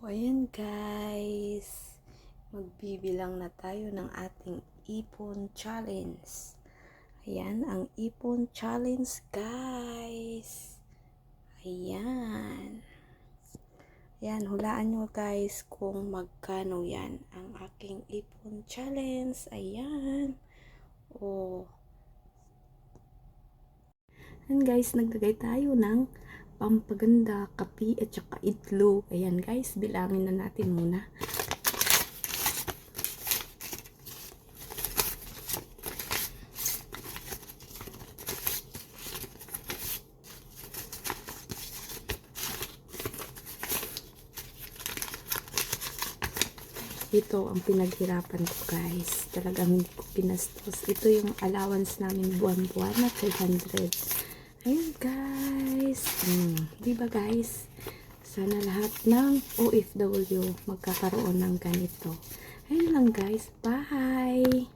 O ayan guys, magbibilang na tayo ng ating ipon challenge. Ayan, ang ipon challenge guys. Ayan. Ayan, hulaan nyo guys kung magkano yan ang aking ipon challenge. Ayan. O. Ayan guys, naglagay tayo ng pampaganda, kape at saka itlog. Ayan guys, bilangin na natin muna. Ito ang pinaghirapan ko guys. Talagang hindi ko pinastos. Ito yung allowance namin buwan-buwan na 500. Ayan guys. Diba guys? Sana lahat ng OFW magkakaroon ng ganito. Ayun lang guys. Bye!